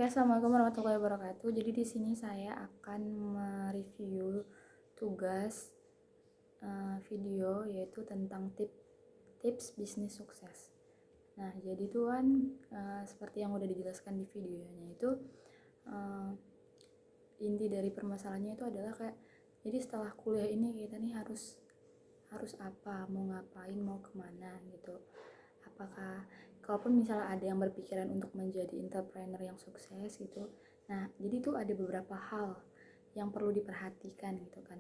Oke, assalamualaikum warahmatullahi wabarakatuh. Jadi di sini saya akan mereview tugas video yaitu tentang tips bisnis sukses. Nah, jadi itu kan seperti yang udah dijelaskan di videonya itu uh, inti dari permasalahannya itu adalah kayak jadi setelah kuliah ini kita nih harus apa, mau ngapain, mau kemana gitu. Apakah kalaupun misalnya ada yang berpikiran untuk menjadi entrepreneur yang sukses gitu, nah jadi tuh ada beberapa hal yang perlu diperhatikan gitu kan.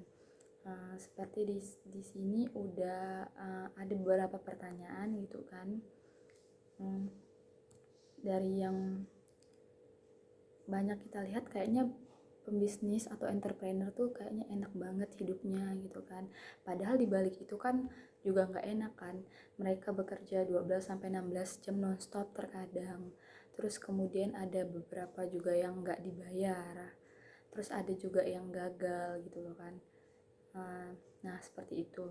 Seperti di sini udah ada beberapa pertanyaan gitu kan. Dari yang banyak kita lihat kayaknya pembisnis atau entrepreneur tuh kayaknya enak banget hidupnya gitu kan. Padahal di balik itu kan juga nggak enak kan. Mereka bekerja 12 sampai 16 jam nonstop terkadang. Terus kemudian ada beberapa juga yang nggak dibayar. Terus ada juga yang gagal gitu loh kan. Nah, seperti itu.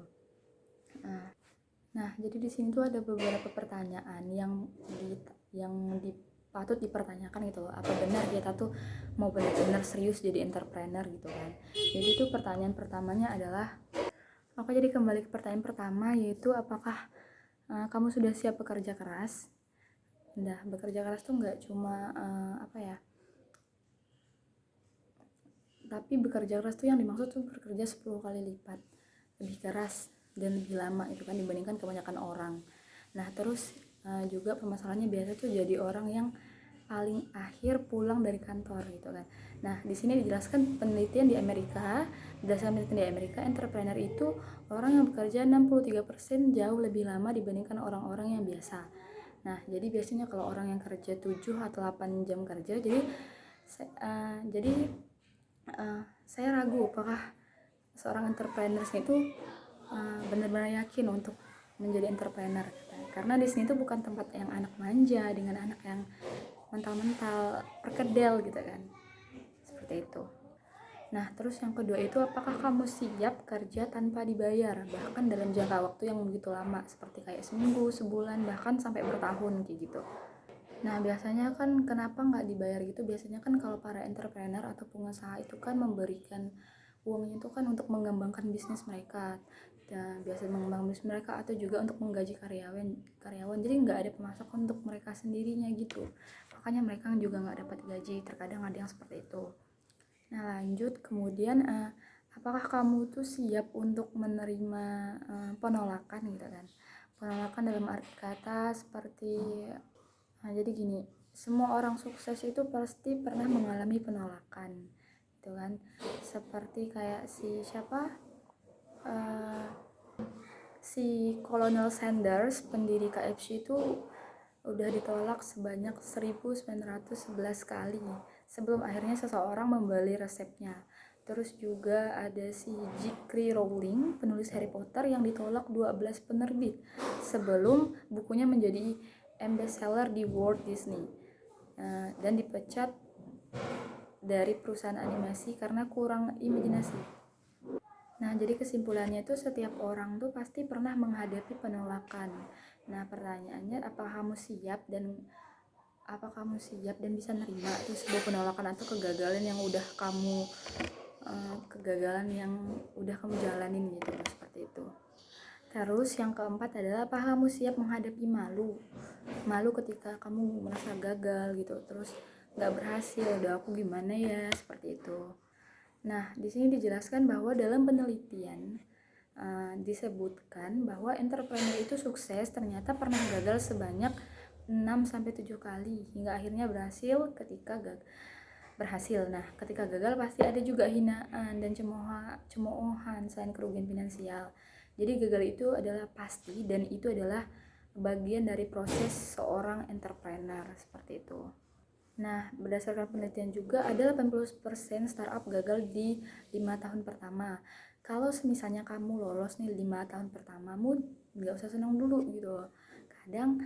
Nah, jadi di sini tuh ada beberapa pertanyaan yang patut dipertanyakan gitu loh. Apa benar kita tuh mau benar-benar serius jadi entrepreneur gitu kan. Jadi itu pertanyaan pertamanya adalah, oke, jadi kembali ke pertanyaan pertama yaitu apakah kamu sudah siap bekerja keras? Nah, bekerja keras tuh nggak cuma tapi bekerja keras tuh yang dimaksud tuh bekerja 10 kali lipat lebih keras dan lebih lama itu kan dibandingkan kebanyakan orang. Nah, terus juga permasalahannya biasa tuh jadi orang yang paling akhir pulang dari kantor gitu kan. Nah, di sini dijelaskan penelitian di Amerika, berdasarkan penelitian di Amerika, entrepreneur itu orang yang bekerja 63% jauh lebih lama dibandingkan orang-orang yang biasa. Nah, jadi biasanya kalau orang yang kerja 7 atau 8 jam kerja, jadi saya ragu apakah seorang entrepreneur itu benar-benar yakin untuk menjadi entrepreneur gitu. Karena di sini tuh bukan tempat yang anak manja dengan anak yang mental-mental perkedel gitu kan, seperti itu. Nah, terus yang kedua itu apakah kamu siap kerja tanpa dibayar bahkan dalam jangka waktu yang begitu lama seperti kayak seminggu, sebulan, bahkan sampai bertahun kayak gitu. Nah, biasanya kan kenapa nggak dibayar gitu? Biasanya kan kalau para entrepreneur atau pengusaha itu kan memberikan uangnya itu kan untuk mengembangkan bisnis mereka. Dan biasanya mengembangkan bisnis mereka atau juga untuk menggaji karyawan. Jadi nggak ada pemasukan untuk mereka sendirinya gitu. Makanya mereka juga nggak dapat gaji. Terkadang ada yang seperti itu. Nah, lanjut kemudian apakah kamu tuh siap untuk menerima penolakan gitu kan? Penolakan dalam arti kata seperti jadi gini, semua orang sukses itu pasti pernah mengalami penolakan, gitu kan? Seperti kayak Uh, si Colonel Sanders, pendiri KFC itu udah ditolak sebanyak 1911 kali sebelum akhirnya seseorang membeli resepnya. Terus juga ada si J.K. Rowling, penulis Harry Potter yang ditolak 12 penerbit sebelum bukunya menjadi bestseller di Walt Disney dan dipecat dari perusahaan animasi karena kurang imajinasi. Nah, jadi kesimpulannya itu setiap orang tuh pasti pernah menghadapi penolakan. Nah, pertanyaannya apa kamu siap dan bisa nerima itu sebuah penolakan atau kegagalan yang udah kamu jalanin gitu loh, seperti itu. Terus yang keempat adalah apa kamu siap menghadapi malu ketika kamu merasa gagal gitu, terus nggak berhasil, udah aku gimana ya, seperti itu. Nah, di sini dijelaskan bahwa dalam penelitian disebutkan bahwa entrepreneur itu sukses ternyata pernah gagal sebanyak 6-7 kali hingga akhirnya berhasil berhasil. Nah, ketika gagal pasti ada juga hinaan dan cemoohan selain kerugian finansial. Jadi gagal itu adalah pasti dan itu adalah bagian dari proses seorang entrepreneur, seperti itu. Nah, berdasarkan penelitian juga ada 80% startup gagal di 5 tahun pertama. Kalau misalnya kamu lolos nih 5 tahun pertamamu, nggak usah senang dulu gitu loh. Kadang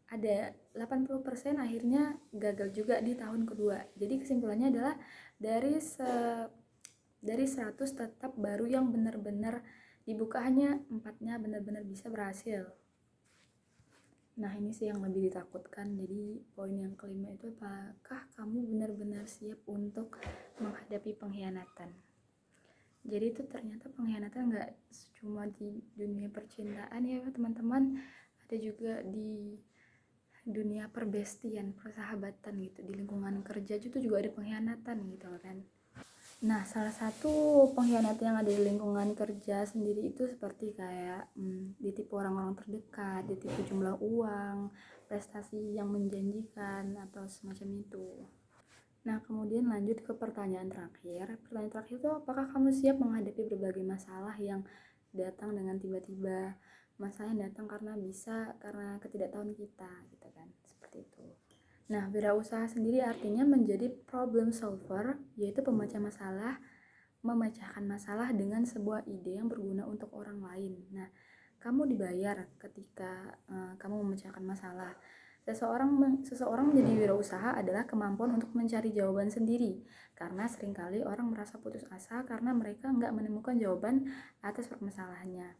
ada 80% akhirnya gagal juga di tahun kedua. Jadi kesimpulannya adalah dari 100 tetap baru yang benar-benar dibuka hanya 4-nya benar-benar bisa berhasil. Nah, ini sih yang lebih ditakutkan. Jadi poin yang kelima itu, apakah kamu benar-benar siap untuk menghadapi pengkhianatan? Jadi itu ternyata pengkhianatan nggak cuma di dunia percintaan ya teman-teman, ada juga di dunia perbestian, persahabatan gitu, di lingkungan kerja itu juga ada pengkhianatan gitu kan. Nah, salah satu pengkhianatan yang ada di lingkungan kerja sendiri itu seperti kayak ditipu orang-orang terdekat, ditipu jumlah uang, prestasi yang menjanjikan, atau semacam itu. Nah, kemudian lanjut ke pertanyaan terakhir. Pertanyaan terakhir itu, apakah kamu siap menghadapi berbagai masalah yang datang dengan tiba-tiba? Masalah yang datang karena ketidaktahuan kita, gitu kan. Seperti itu. Nah, wirausaha sendiri artinya menjadi problem solver, yaitu memecahkan masalah dengan sebuah ide yang berguna untuk orang lain. Nah, kamu dibayar ketika kamu memecahkan masalah. Seseorang menjadi wirausaha adalah kemampuan untuk mencari jawaban sendiri, karena seringkali orang merasa putus asa karena mereka nggak menemukan jawaban atas permasalahannya.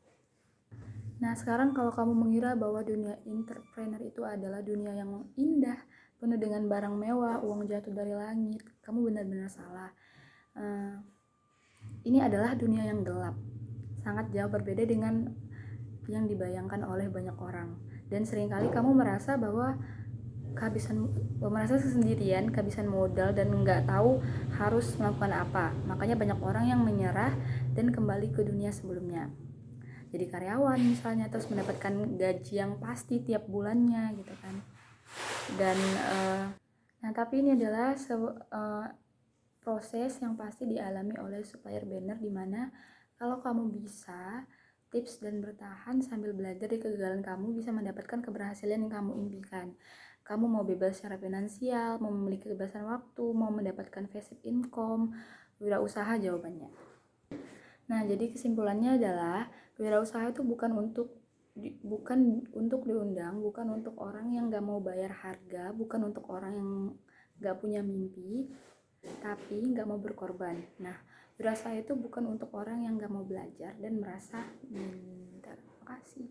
Nah, sekarang kalau kamu mengira bahwa dunia entrepreneur itu adalah dunia yang indah, penuh dengan barang mewah, uang jatuh dari langit, kamu benar-benar salah. Ini adalah dunia yang gelap, sangat jauh berbeda dengan yang dibayangkan oleh banyak orang. Dan seringkali kamu merasa bahwa merasa sendirian, kehabisan modal, dan nggak tahu harus melakukan apa. Makanya banyak orang yang menyerah dan kembali ke dunia sebelumnya. Jadi karyawan misalnya, terus mendapatkan gaji yang pasti tiap bulannya gitu kan. Dan nah, tapi ini adalah proses yang pasti dialami oleh supplier banner, dimana kalau kamu bisa tips dan bertahan sambil belajar dari kegagalan kamu, bisa mendapatkan keberhasilan yang kamu impikan. Kamu mau bebas secara finansial, mau memiliki kebebasan waktu, mau mendapatkan passive income, wirausaha jawabannya. Nah, jadi kesimpulannya adalah wirausaha itu bukan untuk diundang, bukan untuk orang yang gak mau bayar harga, bukan untuk orang yang gak punya mimpi, tapi gak mau berkorban. Nah, wirausaha itu bukan untuk orang yang gak mau belajar dan merasa minder. Terima kasih.